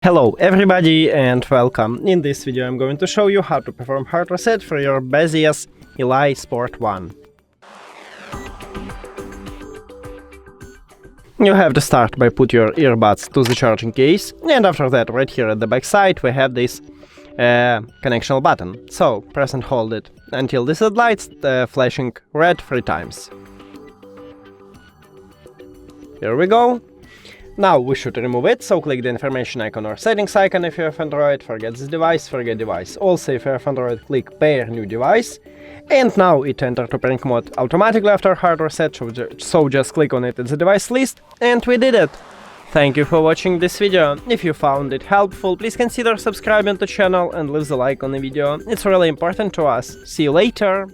Hello everybody and welcome. In this video I'm going to show you how to perform hard reset for your BASEUS Eli Sport 1. You have to start by put your earbuds to the charging case, and after that right here at the back side we have this connection button. So press and hold it until this lights flashing red 3 times. Here we go. Now we should remove it, so click the information icon or settings icon if you have Android, forget this device, forget device. Also if you have Android, click pair new device. And now it entered to prank mode automatically after hard reset, so just click on it in the device list, and we did it! Thank you for watching this video. If you found it helpful, please consider subscribing to the channel and leave the like on the video, it's really important to us. See you later!